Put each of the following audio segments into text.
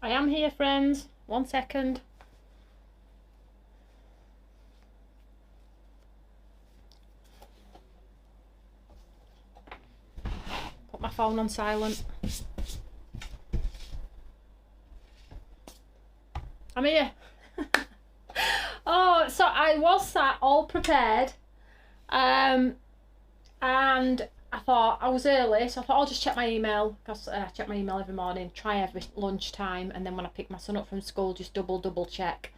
I am here, friends. 1 second. Put my phone on silent. I'm here. Oh, so I was sat all prepared. And I thought I was early, so I thought I'll just check my email, because I check my email every morning, try every lunchtime, and then when I pick my son up from school, just double check.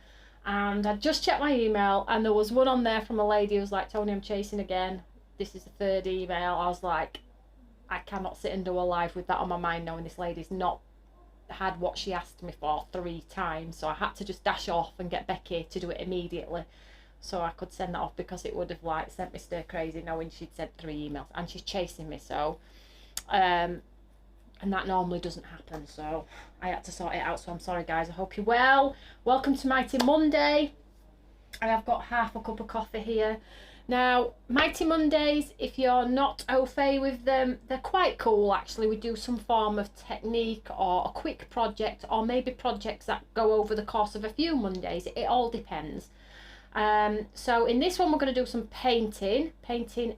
And I just checked my email, and there was one on there from a lady who was like, Toni, I'm chasing again. This is the third email. I was like, I cannot sit and do a live with that on my mind, knowing this lady's not had what she asked me for 3 times. So I had to just dash off and get Becky to do it immediately, so I could send that off, because it would have like sent me stir crazy knowing she'd sent 3 emails and she's chasing me. So and that normally doesn't happen, so I had to sort it out. So I'm sorry guys, I hope you're well. Welcome to Mighty Monday. I have got half a cup of coffee here. Now, Mighty Mondays, if you're not au fait with them, they're quite cool actually. We do some form of technique or a quick project, or maybe projects that go over the course of a few Mondays. It all depends. So in this one we're going to do some painting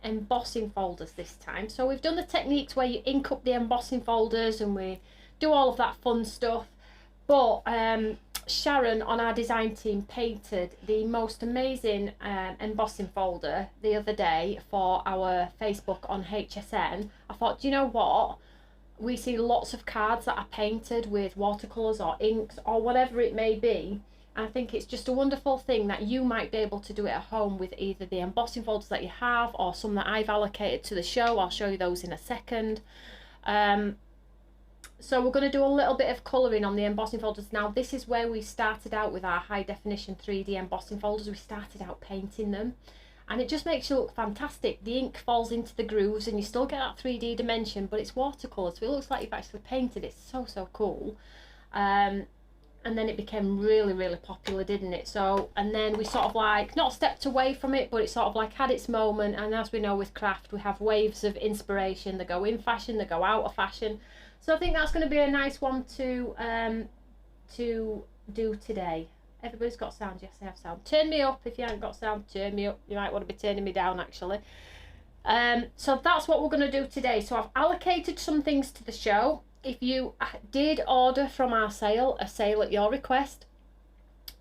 embossing folders this time. So we've done the techniques where you ink up the embossing folders and we do all of that fun stuff, but Sharon on our design team painted the most amazing embossing folder the other day for our Facebook on HTCN. I thought, do you know what, we see lots of cards that are painted with watercolors or inks or whatever it may be. I think it's just a wonderful thing that you might be able to do it at home with either the embossing folders that you have or some that I've allocated to the show. I'll show you those in a second. So we're going to do a little bit of colouring on the embossing folders. Now this is where we started out with our high definition 3D embossing folders. We started out painting them, and it just makes you look fantastic. The ink falls into the grooves and you still get that 3D dimension, but it's watercolour, so it looks like you've actually painted it. So cool. And then it became really popular, didn't it? So, and then we sort of like not stepped away from it, but it sort of like had its moment. And as we know with craft, we have waves of inspiration. They go in fashion, they go out of fashion. So I think that's going to be a nice one to do today. Everybody's got sound. Yes, they have sound. Turn me up if you haven't got sound. Turn me up. You might want to be turning me down actually. So that's what we're going to do today. So I've allocated some things to the show. If you did order from our sale, a sale at your request,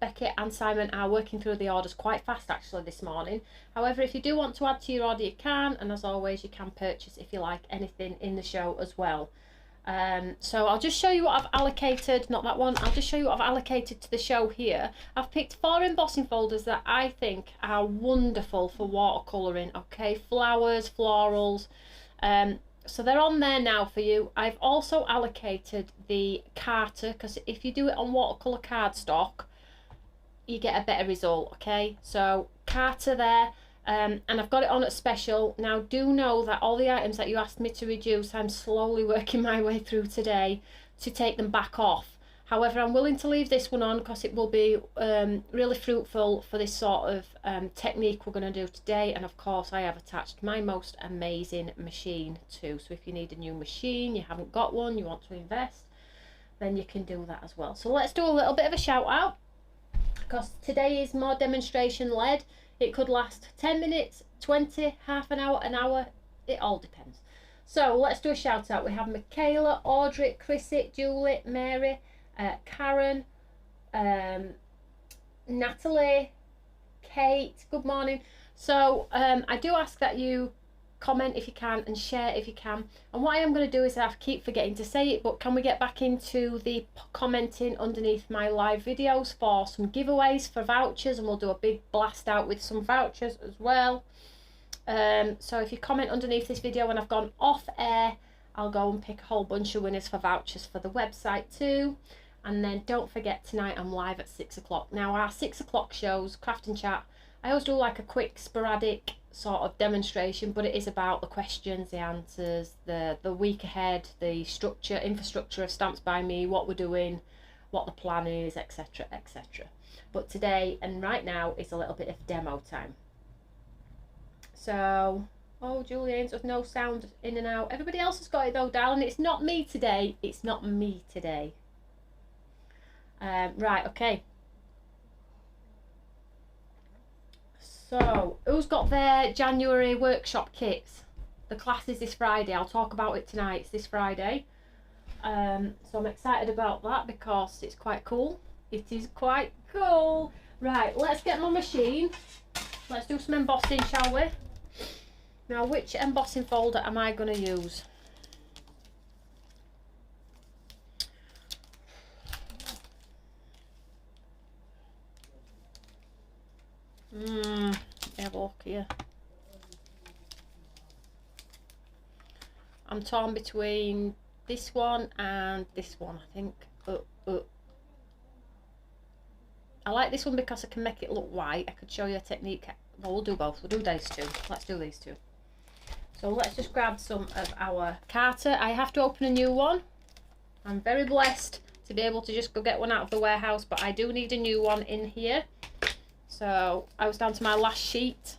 Becky and Simon are working through the orders quite fast actually this morning. However, if you do want to add to your order, you can, and as always you can purchase, if you like, anything in the show as well. So I'll just show you what I've allocated, not that one, I'll just show you what I've allocated to the show here. I've picked 4 embossing folders that I think are wonderful for watercolouring, okay, flowers, florals, so they're on there now for you. I've also allocated the Carter, because if you do it on watercolour cardstock, you get a better result, okay? So Carter there, and I've got it on at special. Now do know that all the items that you asked me to reduce, I'm slowly working my way through today to take them back off. However, I'm willing to leave this one on because it will be really fruitful for this sort of technique we're going to do today. And of course I have attached my most amazing machine too. So if you need a new machine, you haven't got one, you want to invest, then you can do that as well. So let's do a little bit of a shout out, because today is more demonstration led. It could last 10 minutes, 20, half an hour, it all depends. So let's do a shout out. We have Michaela, Audrey, Chrissy, Julie, Mary, Karen, Natalie, Kate, good morning. So I do ask that you comment if you can and share if you can. And what I am going to do is I keep forgetting to say it, but can we get back into the commenting underneath my live videos for some giveaways for vouchers, and we'll do a big blast out with some vouchers as well. So if you comment underneath this video when I've gone off air, I'll go and pick a whole bunch of winners for vouchers for the website too. And then don't forget, tonight I'm live at 6 o'clock. Now our 6 o'clock shows, Craft and Chat, I always do like a quick sporadic sort of demonstration, but it is about the questions, the answers, the week ahead, the structure, infrastructure of Stamps by Me, what we're doing, what the plan is, etc, etc. But today and right now is a little bit of demo time. So, oh, Julian's with no sound in and out. Everybody else has got it though, darling. It's not me today. It's not me today. Right, okay. So, who's got their January workshop kits? The class is this Friday. I'll talk about it tonight. It's this Friday. So I'm excited about that because it's quite cool. It is quite cool. Right, let's get my machine. Let's do some embossing, shall we? Now, which embossing folder am I going to use? Have a look here. I'm torn between this one and this one, I think. I like this one because I can make it look white. I could show you a technique. Well, we'll do both. We'll do these two. Let's do these two. So let's just grab some of our Carter. I have to open a new one. I'm very blessed to be able to just go get one out of the warehouse, but I do need a new one in here. So I was down to my last sheet.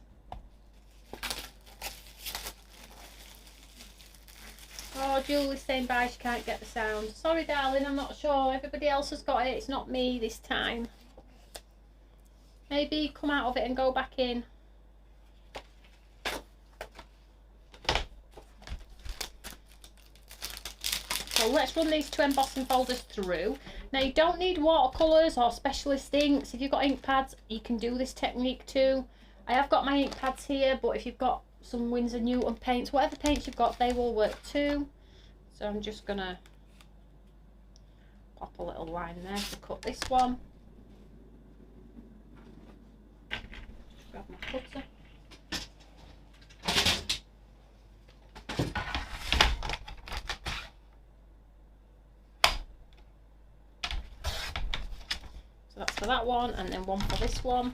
Oh, Julie's saying bye, she can't get the sound. Sorry, darling, I'm not sure. Everybody else has got it. It's not me this time. Maybe come out of it and go back in. So let's run these two embossing folders through. Now, you don't need watercolours or specialist inks. If you've got ink pads, you can do this technique too. I have got my ink pads here, but if you've got some Winsor Newton paints, whatever paints you've got, they will work too. So I'm just gonna pop a little line there to cut this one. Just grab my cutter. So that's for that one, and then one for this one.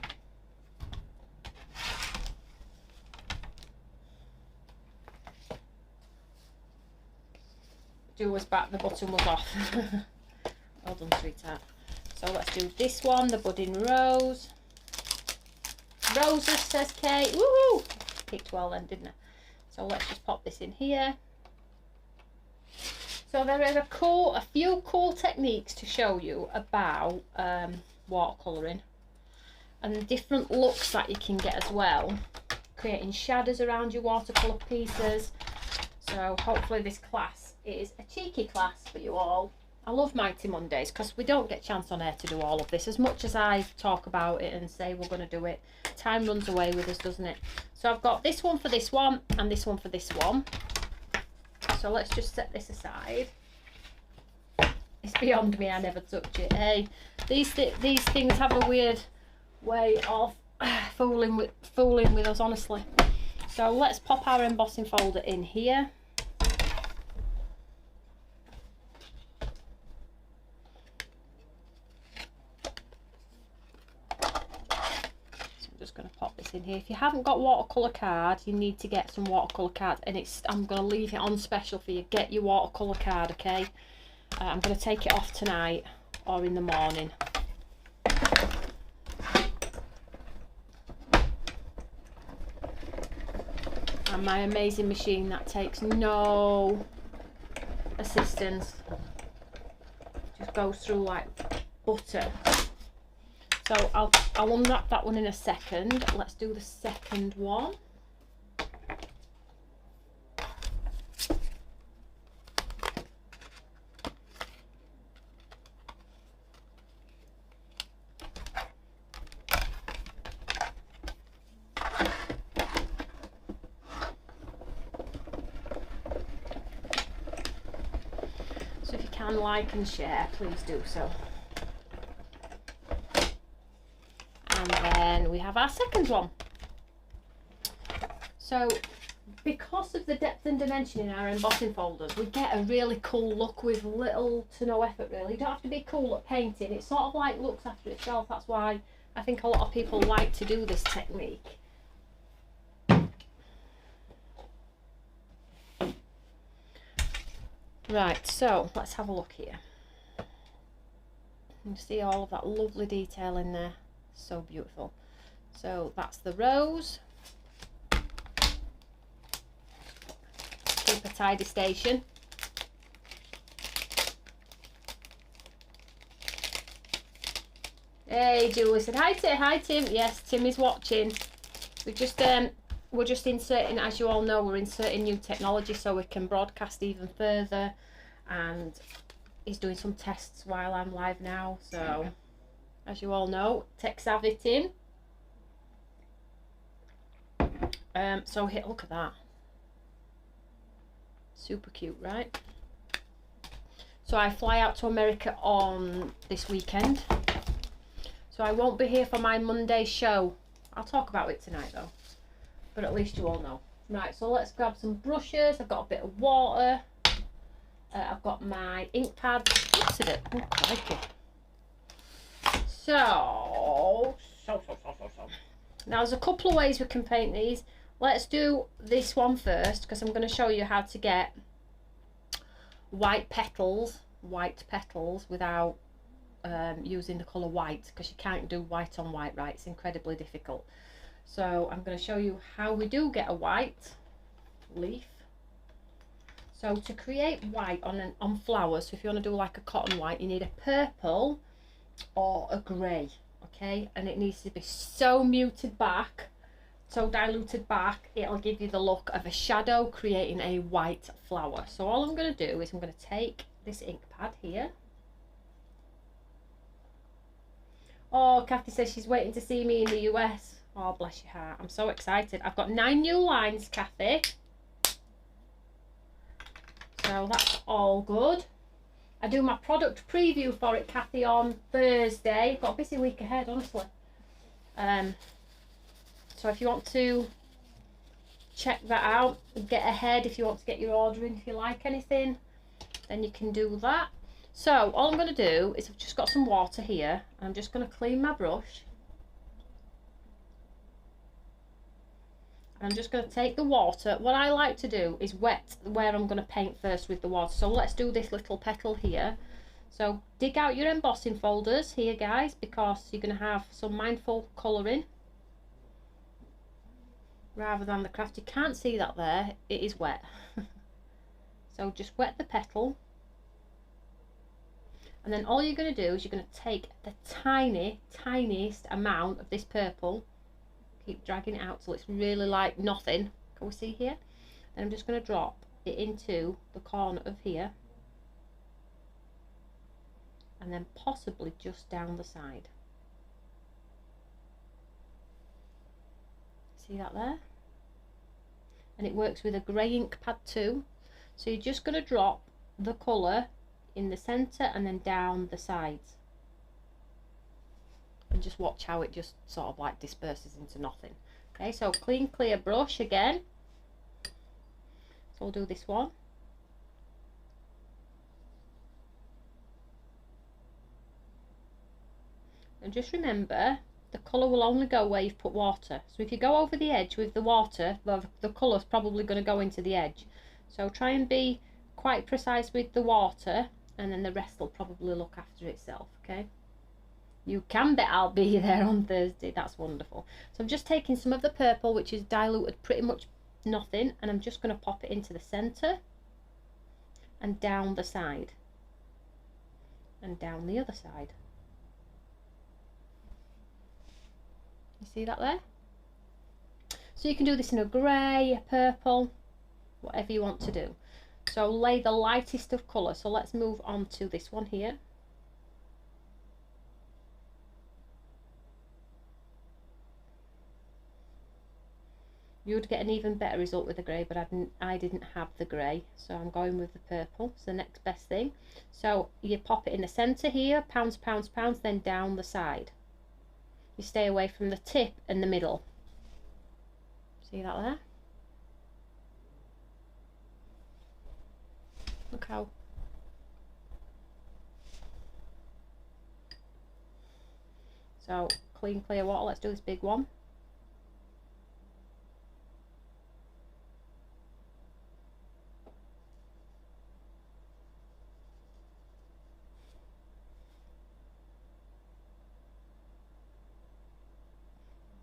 Was back, the button was off. Well done, sweetheart. So let's do this one, the budding rose. Roses, says Kate. Woohoo! Picked well then, didn't I? So let's just pop this in here. So there are a few cool techniques to show you about watercolouring and different looks that you can get as well. Creating shadows around your watercolour pieces. So hopefully this class is a cheeky class for you all. I love Mighty Mondays because we don't get a chance on air to do all of this. As much as I talk about it and say we're going to do it, time runs away with us, doesn't it? So I've got this one for this one and this one for this one. So let's just set this aside. It's beyond me, I never touch it. Hey, these things have a weird way of fooling with us, honestly. So let's pop our embossing folder in here. In here. If you haven't got watercolour card, you need to get some watercolour card, and I'm going to leave it on special for you. Get your watercolour card, okay? I'm going to take it off tonight or in the morning. And my amazing machine that takes no assistance, just goes through like butter. So I'll unwrap that one in a second. Let's do the second one. So if you can like and share, please do so. And then we have our second one. So because of the depth and dimension in our embossing folders, we get a really cool look with little to no effort really. You don't have to be cool at painting. It sort of like looks after itself. That's why I think a lot of people like to do this technique. Right, so let's have a look here. You can see all of that lovely detail in there. So beautiful. So that's the rose. Keep a tidy station. Hey, Julie said hi. Hi, Tim. Yes, Tim is watching. We're just inserting, as you all know, we're inserting new technology so we can broadcast even further, and he's doing some tests while I'm live now. So, as you all know, tech savvy Tim. So look at that. Super cute, right? So I fly out to America on this weekend. So I won't be here for my Monday show. I'll talk about it tonight though. But at least you all know. Right, so let's grab some brushes. I've got a bit of water. I've got my ink pad. What's it? Oh, crikey. So. Now there's a couple of ways we can paint these. Let's do this one first because I'm going to show you how to get white petals without using the colour white, because you can't do white on white, right? It's incredibly difficult. So I'm going to show you how we do get a white leaf. So to create white on flowers, so if you want to do like a cotton white, you need a purple or a grey, okay? And it needs to be so muted back, so diluted back, it'll give you the look of a shadow creating a white flower. So all I'm going to do is I'm going to take this ink pad here. Oh, Kathy says she's waiting to see me in the US. Oh, bless your heart. I'm so excited. I've got 9 new lines, Kathy. So that's all good. I do my product preview for it, Kathy, on Thursday. I've got a busy week ahead, honestly. So if you want to check that out, get ahead if you want to get your order in, if you like anything, then you can do that. So all I'm going to do is I've just got some water here. I'm just going to clean my brush. I'm just going to take the water. What I like to do is wet where I'm going to paint first with the water. So let's do this little petal here. So dig out your embossing folders here, guys, because you're going to have some mindful colouring rather than the craft. You can't see that there, it is wet. So just wet the petal, and then all you're going to do is you're going to take the tiniest amount of this purple, keep dragging it out till it's really like nothing. Can we see here? And I'm just going to drop it into the corner of here, and then possibly just down the side. See that there? And it works with a grey ink pad too. So you're just going to drop the colour in the centre and then down the sides. And just watch how it just sort of like disperses into nothing. Okay, so clean clear brush again. So I'll do this one. And just remember, the colour will only go where you've put water. So if you go over the edge with the water, the colour's probably going to go into the edge. So try and be quite precise with the water, and then the rest will probably look after itself, okay? You can bet I'll be there on Thursday. That's wonderful. So I'm just taking some of the purple, which is diluted pretty much nothing, and I'm just going to pop it into the centre and down the side and down the other side. You see that there? So you can do this in a grey, a purple, whatever you want to do. So lay the lightest of colour. So let's move on to this one here. You would get an even better result with the grey, but I didn't have the grey, so I'm going with the purple. It's the next best thing. So you pop it in the centre here, pounds, then down the side. You stay away from the tip and the middle. See that there? Look how. So clean clear water. Let's do this big one.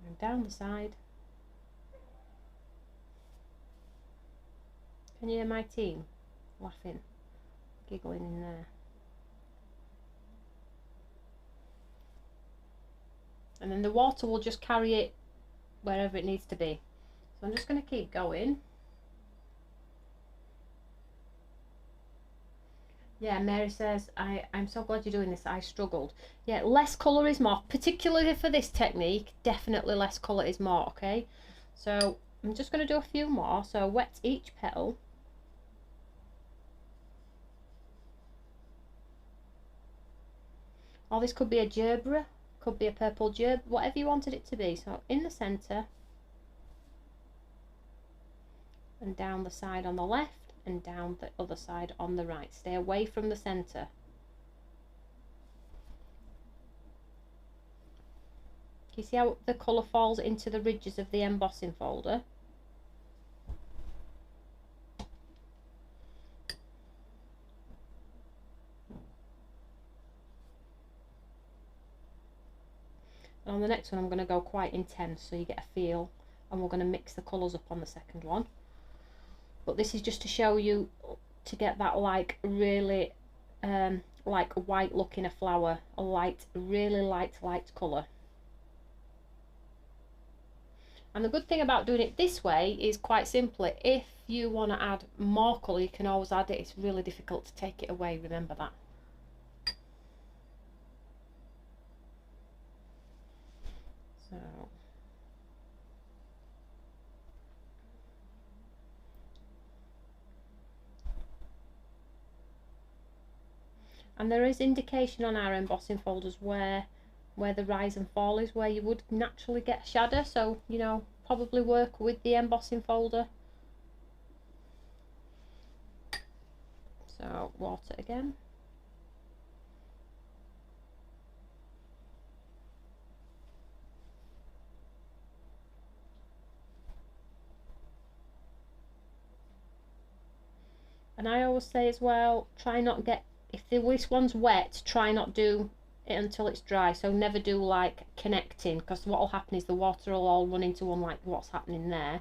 And down the side. Can you hear my team laughing, giggling in there? and then the water will just carry it wherever it needs to be. So I'm just going to keep going. Yeah, Mary says, I'm so glad you're doing this. I struggled. Yeah, less colour is more, particularly for this technique. Definitely less colour is more, okay? So I'm just going to do a few more. So wet each petal. Or this could be a gerbera, could be a purple gerb, whatever you wanted it to be. So in the centre, and down the side on the left, and down the other side on the right. Stay away from the centre. Can you see how the colour falls into the ridges of the embossing folder? And on the next one I'm going to go quite intense so you get a feel, and we're going to mix the colours up on the second one. But this is just to show you to get that like really like white look in a flower, a light, really light colour. And the good thing about doing it this way is quite simply, if you want to add more colour you can always add it. It's really difficult to take it away, remember that. So and there is indication on our embossing folders where the rise and fall is, where you would naturally get shadow, so you know, probably work with the embossing folder. So water again. And I always say as well, try not get, if this one's wet, try not do it until it's dry. So never do like connecting, because what will happen is the water will all run into one, like what's happening there,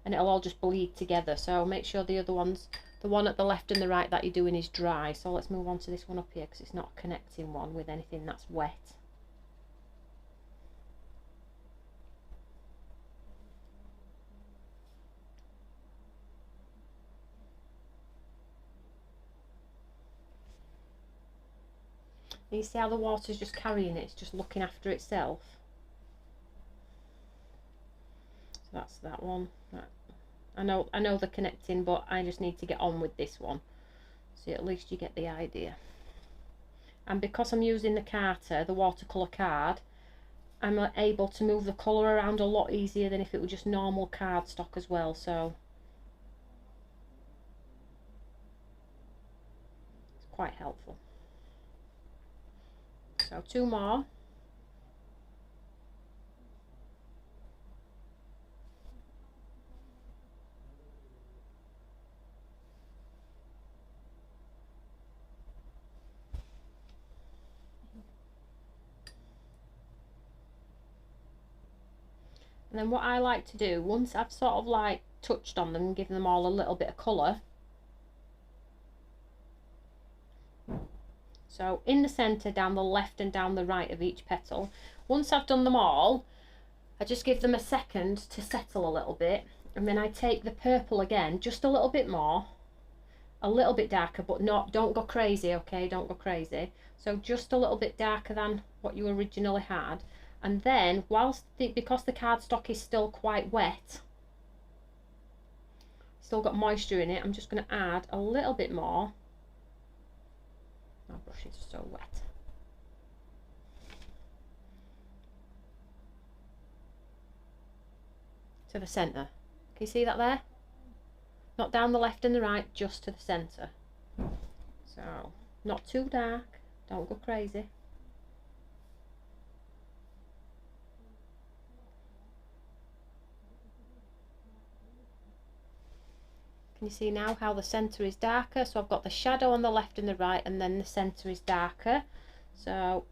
and it'll all just bleed together. So make sure the other ones, the one at the left and the right that you're doing, is dry. So let's move on to this one up here, because it's not a connecting one with anything that's wet. You see how the water's just carrying it, it's just looking after itself. So that's that one. I know they're connecting, but I just need to get on with this one. So at least you get the idea. And because I'm using the Carter, the watercolour card, I'm able to move the colour around a lot easier than if it were just normal cardstock as well. So it's quite helpful. So two more. And then what I like to do, once I've sort of like touched on them and given them all a little bit of colour, so in the centre, down the left and down the right of each petal, once I've done them all, I just give them a second to settle a little bit, and then I take the purple again, just a little bit more, a little bit darker, but don't go crazy, okay, don't go crazy. So just a little bit darker than what you originally had. And then, because the cardstock is still quite wet, still got moisture in it, I'm just going to add a little bit more. My brush is so wet. To the centre. Can you see that there? Not down the left and the right, just to the centre. So, not too dark, don't go crazy. Can you see now how the centre is darker? So I've got the shadow on the left and the right, and then the centre is darker. So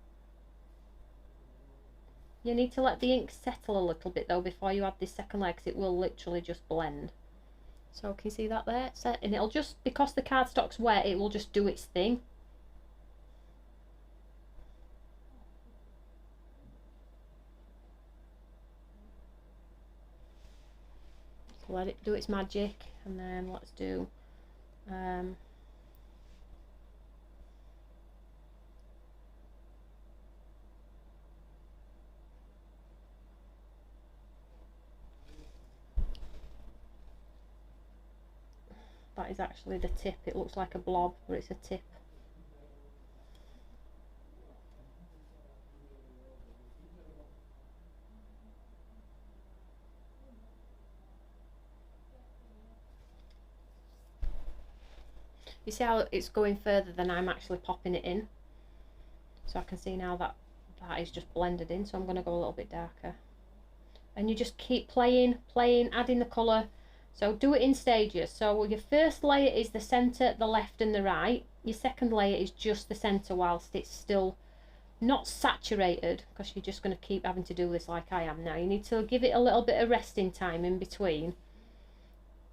you need to let the ink settle a little bit though before you add this second layer, because it will literally just blend. So can you see that there? And it'll just, because the cardstock's wet, it will just do its thing. let it do its magic, and then let's do that is actually the tip. It looks like a blob, but it's a tip. You see how it's going further than I'm actually popping it in? So I can see now that that is just blended in, so I'm going to go a little bit darker. And you just keep playing, adding the colour. So do it in stages. So your first layer is the centre, the left and the right. Your second layer is just the centre whilst it's still not saturated, because you're just going to keep having to do this like I am now. You need to give it a little bit of resting time in between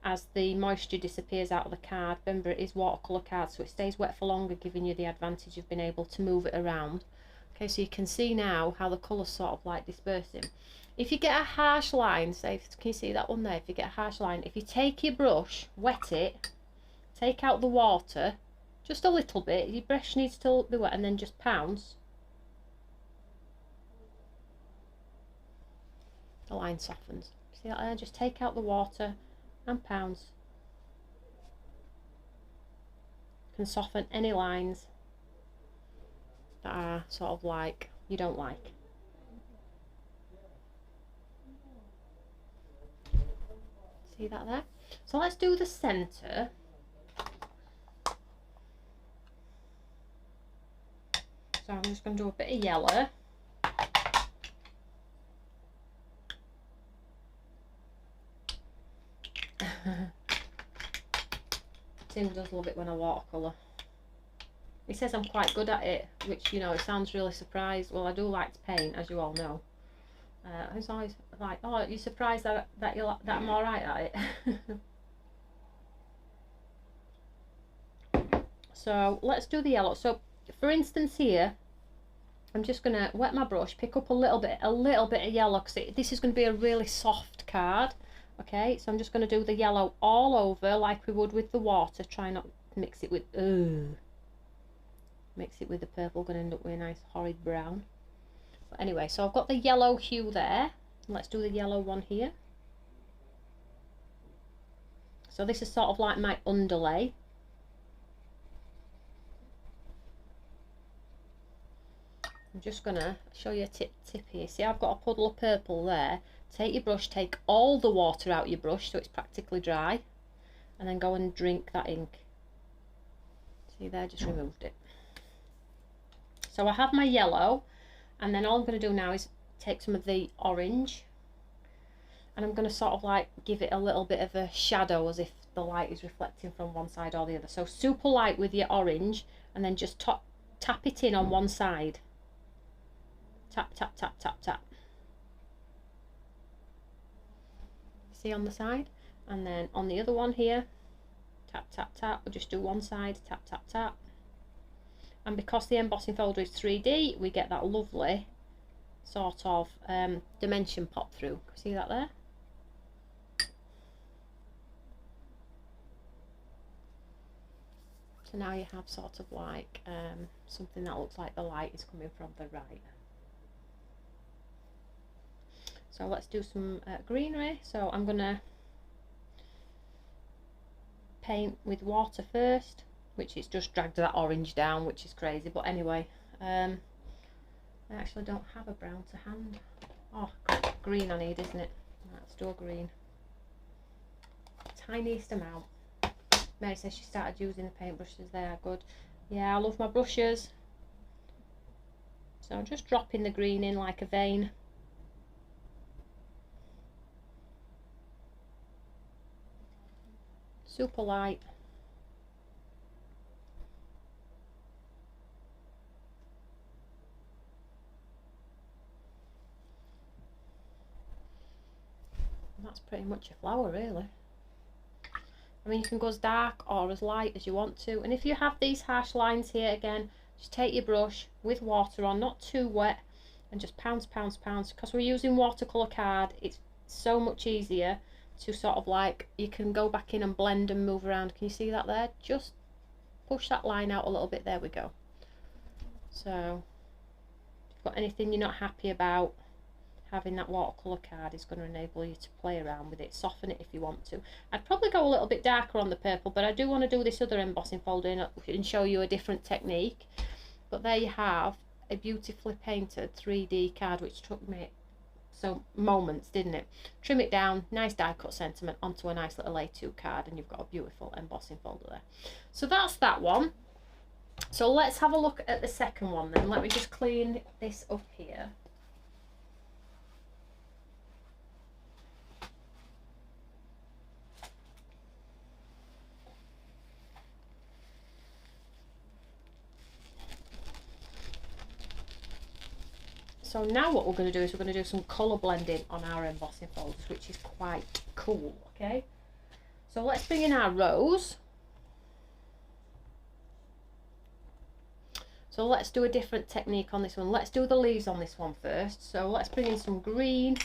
as the moisture disappears out of the card. Remember, it is watercolour card, so it stays wet for longer, giving you the advantage of being able to move it around. Okay, so you can see now how the colour's sort of like dispersing. If you get a harsh line, say, can you see that one there? If you get a harsh line, if you take your brush, wet it, take out the water, just a little bit, your brush needs to be wet, and then just pounce, the line softens. See that there? Just take out the water and pounce. Can soften any lines that are sort of like you don't like. See that there? So let's do the centre. So I'm just going to do a bit of yellow. Tim does love it when I watercolour. He says I'm quite good at it, which, you know, it sounds really surprised. Well, I do like to paint, as you all know. He's always like, "Oh, you're surprised that I'm all right at it." So let's do the yellow. So for instance here, I'm just gonna wet my brush, pick up a little bit of yellow, because this is going to be a really soft card. Okay, so I'm just going to do the yellow all over like we would with the water. Try not to mix it with mix it with the purple, going to end up with a nice horrid brown. But anyway, so I've got the yellow hue there. Let's do the yellow one here. So this is sort of like my underlay. I'm just going to show you a tip here. See, I've got a puddle of purple there. Take your brush, take all the water out your brush so it's practically dry, and then go and drink that ink. See there, just removed it. So I have my yellow, and then all I'm going to do now is take some of the orange, and I'm going to sort of like give it a little bit of a shadow as if the light is reflecting from one side or the other. So super light with your orange, and then just tap it in on one side. Tap, tap, tap, tap, tap. See on the side, and then on the other one here, tap, tap, tap. We'll just do one side, tap, tap, tap. And because the embossing folder is 3D, we get that lovely sort of dimension pop through. See that there? So now you have sort of like something that looks like the light is coming from the right. So let's do some greenery. So I'm going to paint with water first, which is just dragged that orange down, which is crazy. But anyway, I actually don't have a brown to hand. Oh, green I need, isn't it? Let's do a green. Tiniest amount. Mary says she started using the paintbrushes. They are good. Yeah, I love my brushes. So I'm just dropping the green in like a vein. Super light. And that's pretty much a flower, really. I mean, you can go as dark or as light as you want to. And if you have these harsh lines here, again, just take your brush with water on, not too wet, and just pounce, pounce, pounce. Because we're using watercolour card, it's so much easier to sort of like, you can go back in and blend and move around. Can you see that there? Just push that line out a little bit. There we go. So if you've got anything you're not happy about, having that watercolour card is going to enable you to play around with it, soften it if you want to. I'd probably go a little bit darker on the purple, but I do want to do this other embossing folder and show you a different technique. But there you have a beautifully painted 3D card, which took me so moments, didn't it? Trim it down, nice die cut sentiment onto a nice little A2 card, and you've got a beautiful embossing folder there. So that's that one. So let's have a look at the second one then. Let me just clean this up here. So now what we're going to do is we're going to do some colour blending on our embossing folders, which is quite cool, okay? So let's bring in our rose. So let's do a different technique on this one. Let's do the leaves on this one first. So let's bring in some green.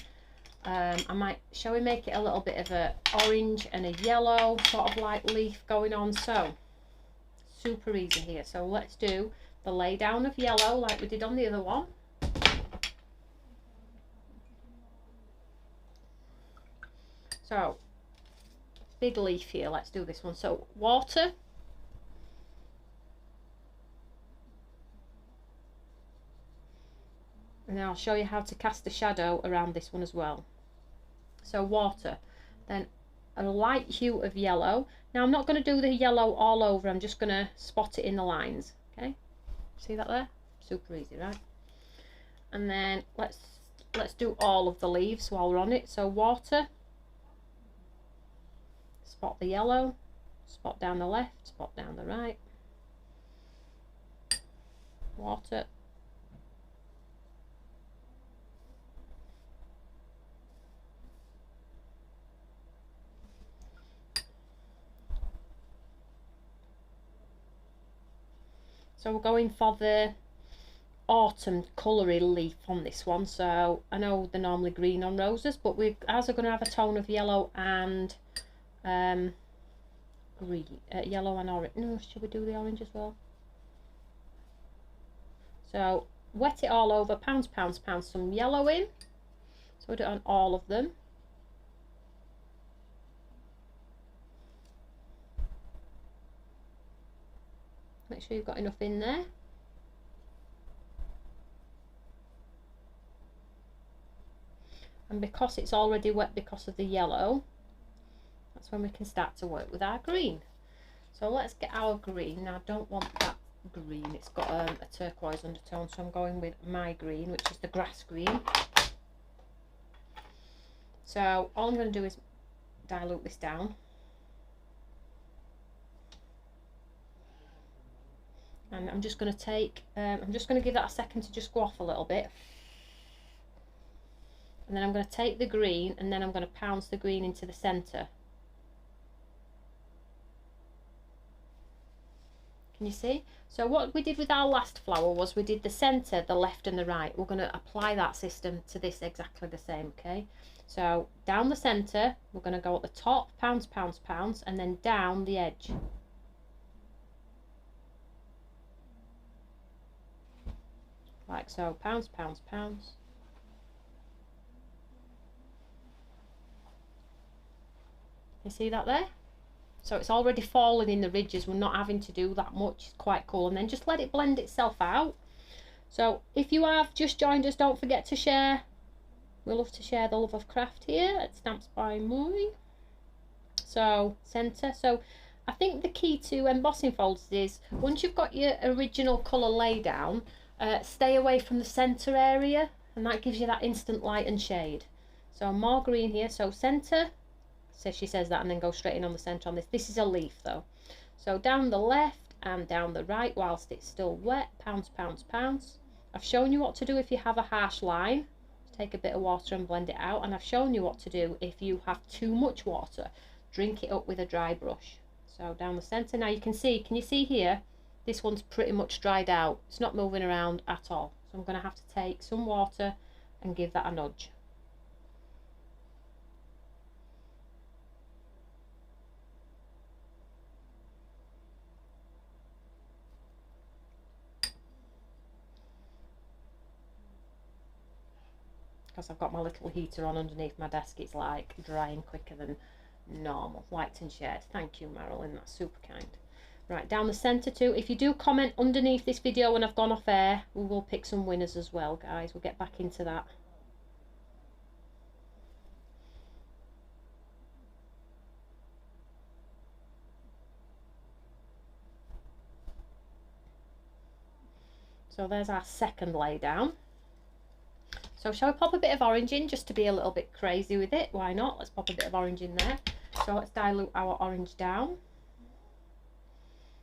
Shall we make it a little bit of a orange and a yellow sort of like leaf going on? So super easy here. So let's do the lay down of yellow like we did on the other one. So big leaf here, let's do this one. So water, and then I'll show you how to cast a shadow around this one as well. So water, then a light hue of yellow. Now I'm not going to do the yellow all over, I'm just going to spot it in the lines, okay? See that there? Super easy, right? And then let's do all of the leaves while we're on it. So water, spot the yellow, spot down the left, spot down the right, water, so we're going for the autumn coloury leaf on this one. So I know they're normally green on roses, but as we're going to have a tone of yellow and green, yellow and orange. No, should we do the orange as well? So wet it all over, pound some yellow in. So we'll do it on all of them. Make sure you've got enough in there. And because it's already wet because of the yellow, that's when we can start to work with our green. So let's get our green. Now I don't want that green, it's got a turquoise undertone, so I'm going with my green, which is the grass green. So all I'm going to do is dilute this down. And I'm just going to take, I'm just going to give that a second to just go off a little bit. And then I'm going to take the green and then I'm going to pounce the green into the centre. Can you see? So what we did with our last flower was we did the centre, the left and the right. We're going to apply that system to this exactly the same, okay? So down the centre, we're going to go at the top, pounce, and then down the edge. Like so, pounce. You see that there? So it's already fallen in the ridges, we're not having to do that much. It's quite cool. And then just let it blend itself out. So if you have just joined us, don't forget to share. We love to share the love of craft here at Stamps by Moi. So centre. So I think the key to embossing folders is once you've got your original colour lay down, stay away from the centre area, and that gives you that instant light and shade. So more green here. So centre. So she says that and then go straight in on the centre on this. This is a leaf though. So down the left and down the right whilst it's still wet. Pounce. I've shown you what to do if you have a harsh line. Take a bit of water and blend it out. And I've shown you what to do if you have too much water. Drink it up with a dry brush. So down the centre. Now you can see, here? This one's pretty much dried out. It's not moving around at all. So I'm going to have to take some water and give that a nudge. because I've got my little heater on underneath my desk, it's like drying quicker than normal. Liked and shared. Thank you, Marilyn, that's super kind. Right, down the centre too. If you do comment underneath this video when I've gone off air, we will pick some winners as well, guys. We'll get back into that. So there's our second lay down. So shall we pop a bit of orange in just to be a little bit crazy with it? Why not? Let's pop a bit of orange in there. So let's dilute our orange down.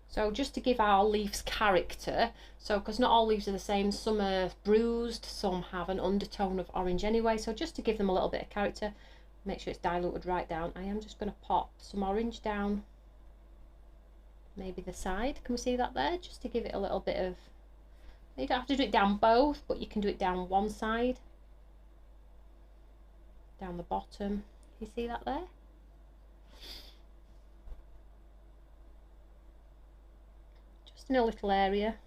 So just to give our leaves character, so because not all leaves are the same, some are bruised, some have an undertone of orange anyway, so just to give them a little bit of character, make sure it's diluted right down, I am just going to pop some orange down, maybe the side, can we see that there, just to give it a little bit of, you don't have to do it down both, but you can do it down one side, down the bottom, you see that there? In a little area.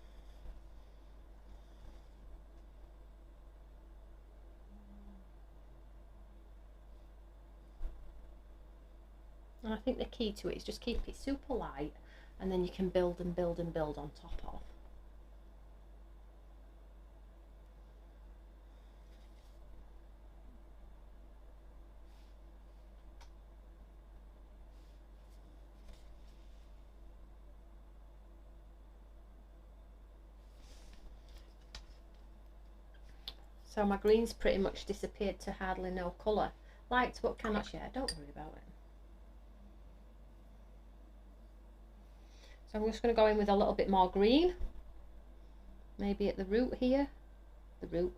And I think the key to it is just keep it super light, and then you can build and build and build on top of. So my green's pretty much disappeared to hardly no colour. Liked but cannot share, don't worry about it. So I'm just going to go in with a little bit more green. Maybe at the root here. The root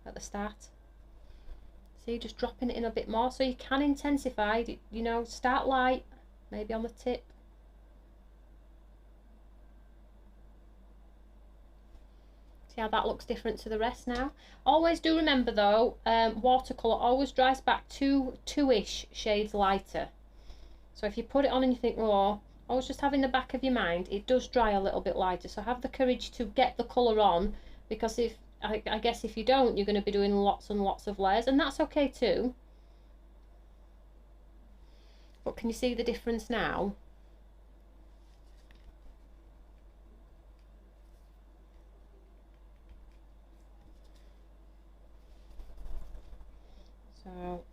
at the start. See, just dropping it in a bit more so you can intensify, you know, start light, maybe on the tip. See how that looks different to the rest now. Always do remember though, watercolour always dries back two-ish shades lighter. So if you put it on and you think, oh, always just have in the back of your mind, it does dry a little bit lighter. So have the courage to get the colour on, because if I guess if you don't, you're going to be doing lots and lots of layers, and that's okay too. But can you see the difference now? So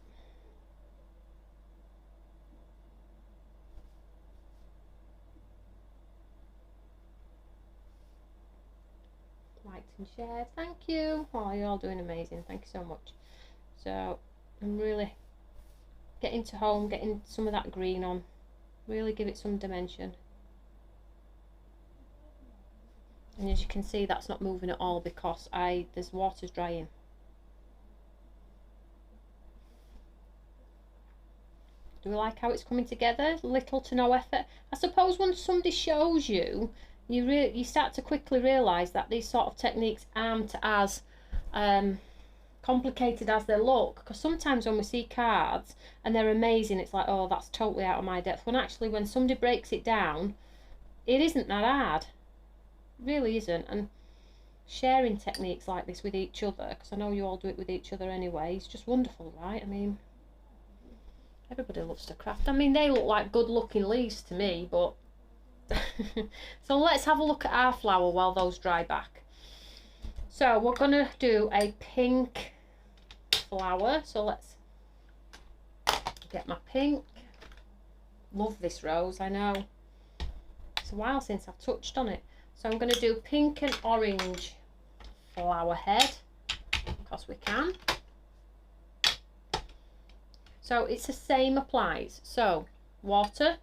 liked and shared, thank you. Oh, you're all doing amazing, thank you so much. So I'm really getting to home, getting some of that green on, really give it some dimension. And as you can see, that's not moving at all because there's water's drying. Do we like how it's coming together? Little to no effort. I suppose when somebody shows you, you start to quickly realise that these sort of techniques aren't as complicated as they look. Because sometimes when we see cards and they're amazing, it's like, oh, that's totally out of my depth. When actually, when somebody breaks it down, it isn't that hard. It really isn't. And sharing techniques like this with each other, because I know you all do it with each other anyway, it's just wonderful, right? I mean, everybody loves to craft. I mean, they look like good looking leaves to me, but so let's have a look at our flower while those dry back. So we're going to do a pink flower, so let's get my pink. Love this rose, I know it's a while since I've touched on it. So I'm going to do pink and orange flower head because we can. So it's the same applies. So water,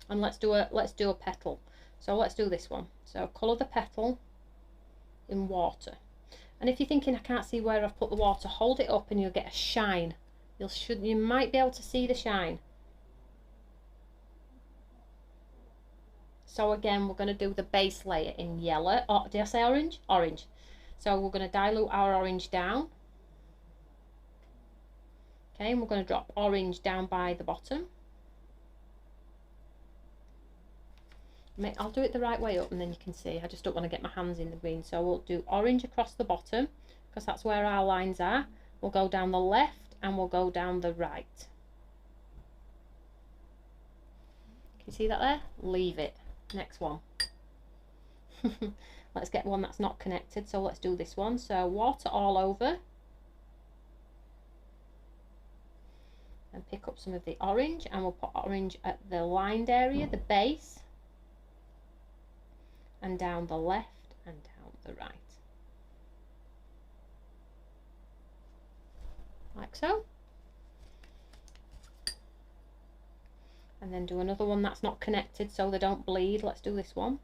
and let's do a petal. So let's do this one. So colour the petal in water. And if you're thinking I can't see where I've put the water, hold it up and you'll get a shine. You might be able to see the shine. So again, we're going to do the base layer in yellow. Oh, did I say orange? Orange. So we're going to dilute our orange down. Okay, and we're going to drop orange down by the bottom. I'll do it the right way up and then you can see. I just don't want to get my hands in the green. So we'll do orange across the bottom. because that's where our lines are. We'll go down the left and we'll go down the right. Can you see that there? Leave it. Next one. Let's get one that's not connected, so let's do this one. So water all over, and pick up some of the orange, and we'll put orange at the lined area, the base, and down the left and down the right, like so. And then do another one that's not connected so they don't bleed. Let's do this one.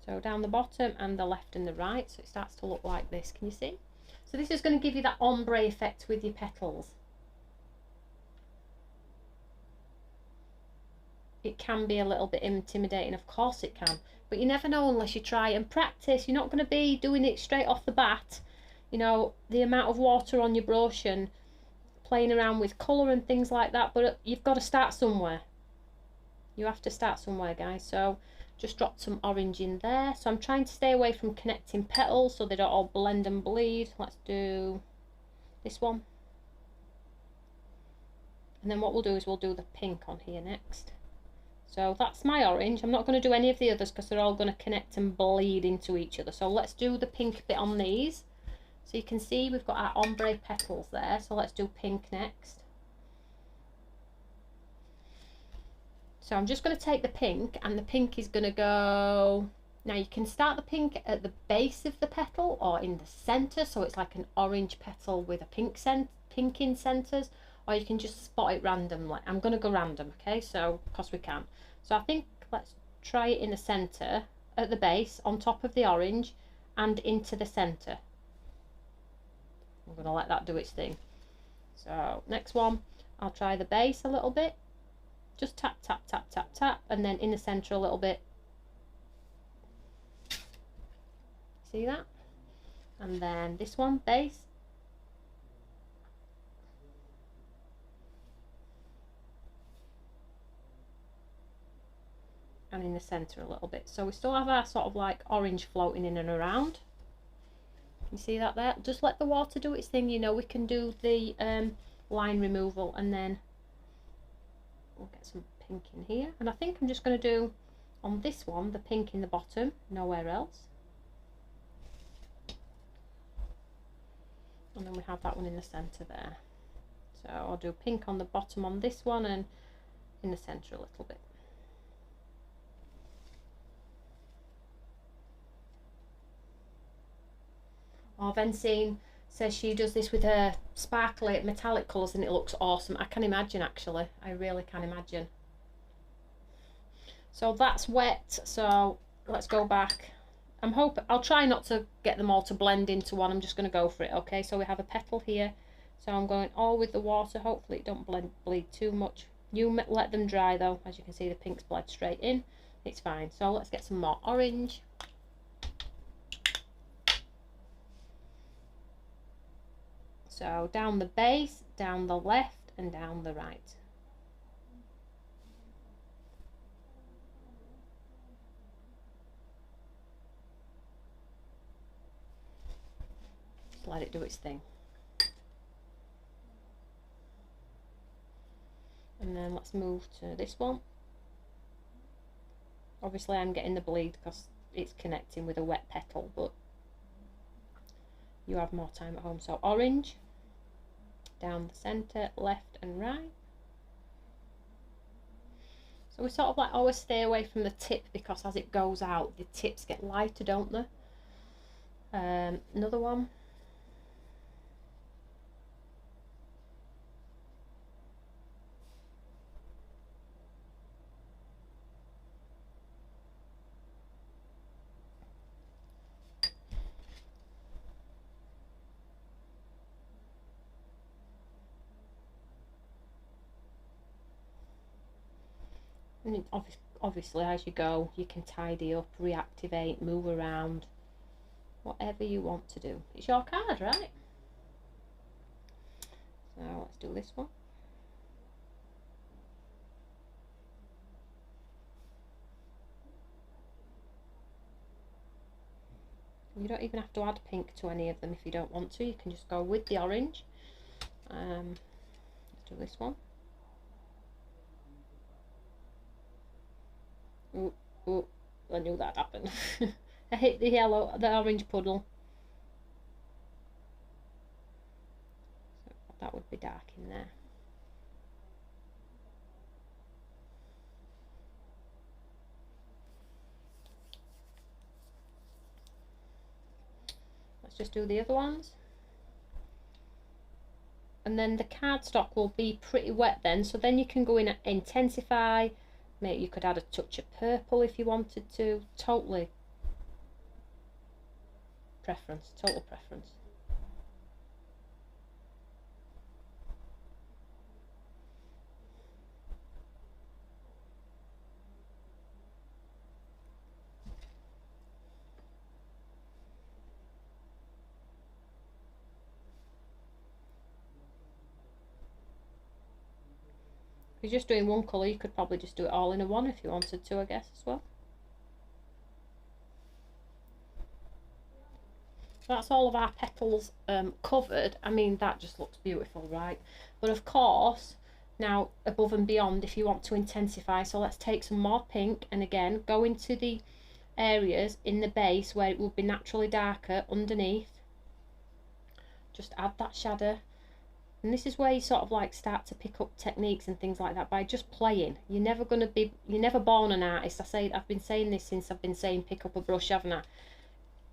So down the bottom and the left and the right, so it starts to look like this. Can you see? So this is going to give you that ombre effect with your petals. It can be a little bit intimidating, of course it can, but you never know unless you try and practice. You're not going to be doing it straight off the bat. You know, the amount of water on your brush and playing around with colour and things like that, but you've got to start somewhere. You have to start somewhere, guys. So just dropped some orange in there. So I'm trying to stay away from connecting petals so they don't all blend and bleed. Let's do this one. And then what we'll do is we'll do the pink on here next. So that's my orange. I'm not going to do any of the others because they're all going to connect and bleed into each other. So let's do the pink bit on these. So you can see we've got our ombre petals there. So let's do pink next. So I'm just going to take the pink, and the pink is going to go... Now you can start the pink at the base of the petal or in the centre, so it's like an orange petal with a pink in centres, or you can just spot it randomly. I'm going to go random, okay, so because we can. So I think let's try it in the centre, at the base, on top of the orange, and into the centre. I'm going to let that do its thing. So next one, I'll try the base a little bit. Just tap, tap, tap, tap, tap, and then in the centre a little bit. See that? And then this one, base. And in the centre a little bit. So we still have our sort of like orange floating in and around. You see that there? Just let the water do its thing. You know, we can do the line removal, and then we'll get some pink in here. And I think I'm just going to do on this one the pink in the bottom, nowhere else. And then we have that one in the centre there. So I'll do pink on the bottom on this one, and in the centre a little bit. Oh, Vensine says she does this with her sparkly metallic colours and it looks awesome. I can imagine, actually. I really can imagine. So that's wet, so let's go back. I'll try not to get them all to blend into one. I'm just going to go for it, okay? So we have a petal here. So I'm going all with the water. Hopefully it don't bleed too much. You let them dry though. As you can see, the pink's bled straight in. It's fine. So let's get some more orange. So down the base, down the left, and down the right. Just let it do its thing. And then let's move to this one. Obviously I'm getting the bleed because it's connecting with a wet petal, but you have more time at home. So orange, down the centre, left and right. So we sort of like always stay away from the tip because as it goes out the tips get lighter, don't they? Another one. And obviously as you go you can tidy up, reactivate, move around, whatever you want to do. It's your card, right? So let's do this one. You don't even have to add pink to any of them if you don't want to. You can just go with the orange. Let's do this one. Oh, oh, I knew that happened. I hit the orange puddle. So that would be dark in there. Let's just do the other ones. And then the cardstock will be pretty wet then, so then you can go in and intensify. Maybe you could add a touch of purple if you wanted to. Totally preference, total preference. If you're just doing one colour, you could probably just do it all in a one if you wanted to, I guess, as well. That's all of our petals covered. I mean, that just looks beautiful, right? But of course, now above and beyond, if you want to intensify, so let's take some more pink and again go into the areas in the base where it will be naturally darker underneath. Just add that shadow. And this is where you sort of like start to pick up techniques and things like that by just playing. You're never born an artist. I've been saying this since I've been saying pick up a brush, haven't I?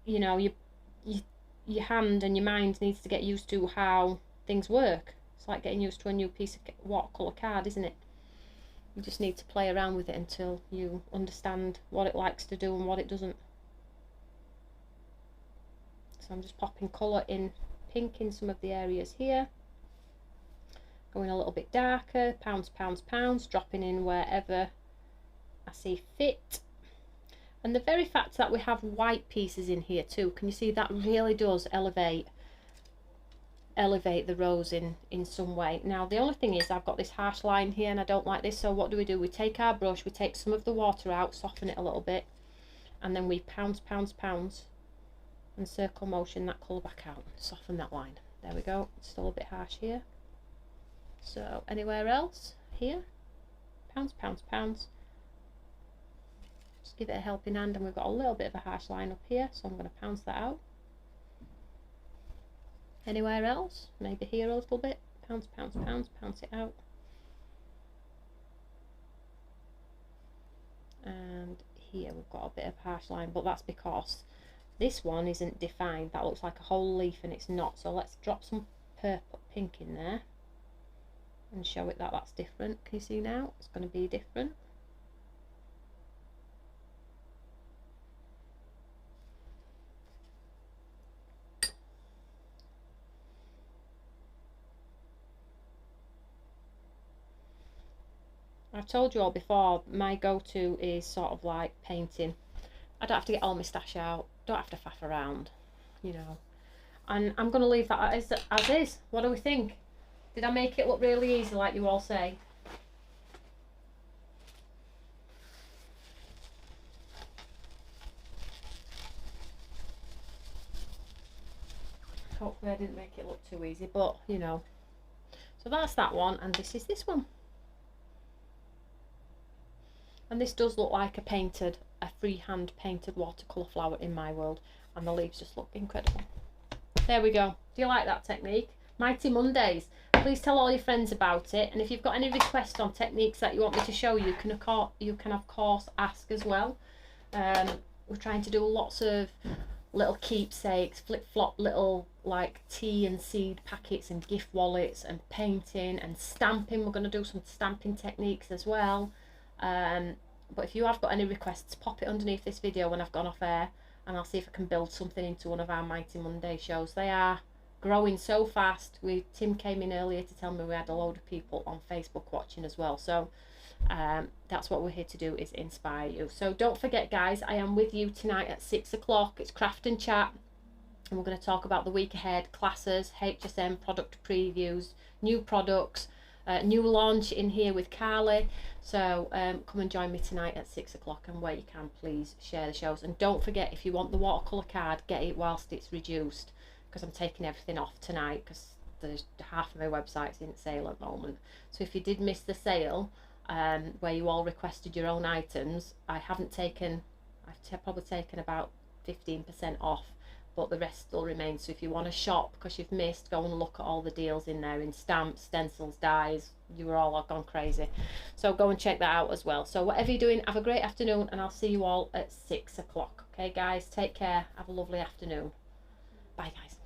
You know, your hand and your mind needs to get used to how things work. It's like getting used to a new piece of watercolor card, isn't it? You just need to play around with it until you understand what it likes to do and what it doesn't. So I'm just popping colour in pink in some of the areas here. Going a little bit darker, pounds, dropping in wherever I see fit. And the very fact that we have white pieces in here too, can you see that really does elevate the rose in some way. Now the only thing is I've got this harsh line here and I don't like this, so what do? We take our brush, we take some of the water out, soften it a little bit, and then we pounds and circle motion that colour back out, soften that line. There we go. It's still a bit harsh here. So anywhere else here, pounds. Just give it a helping hand, and we've got a little bit of a harsh line up here, so I'm going to pounce that out. Anywhere else, maybe here a little bit, pounce it out. And here we've got a bit of a harsh line, but that's because this one isn't defined. That looks like a whole leaf and it's not. So let's drop some pink in there and show it that that's different. Can you see now? It's going to be different. I've told you all before, my go-to is sort of like painting. I don't have to get all my stash out, don't have to faff around, you know. And I'm going to leave that as is. What do we think? Did I make it look really easy like you all say? Hopefully I didn't make it look too easy, but you know. So that's that one, and this is this one. And this does look like a freehand painted watercolour flower in my world, and the leaves just look incredible. There we go. Do you like that technique? Mighty Mondays. Please tell all your friends about it, and if you've got any requests on techniques that you want me to show you, you can of course ask as well. We're trying to do lots of little keepsakes, flip-flop little like tea and seed packets and gift wallets and painting and stamping. We're going to do some stamping techniques as well. But if you have got any requests, pop it underneath this video when I've gone off air, and I'll see if I can build something into one of our Mighty Monday shows. They are growing so fast. Tim came in earlier to tell me we had a load of people on Facebook watching as well, so that's what we're here to do, is inspire you. So don't forget guys, I am with you tonight at 6 o'clock. It's Craft and Chat, and we're going to talk about the week ahead, classes, HSM product previews, new products, new launch in here with Carly. So come and join me tonight at 6 o'clock, and where you can, please share the shows. And don't forget, if you want the watercolour card, get it whilst it's reduced, because I'm taking everything off tonight because there's half of my website's in sale at the moment. So if you did miss the sale, where you all requested your own items, I've probably taken about 15% off, but the rest still remains. So if you want to shop because you've missed, go and look at all the deals in there, in stamps, stencils, dies. You were all gone crazy, so go and check that out as well. So whatever you're doing, have a great afternoon, and I'll see you all at 6 o'clock. Okay guys, take care, have a lovely afternoon. Bye guys.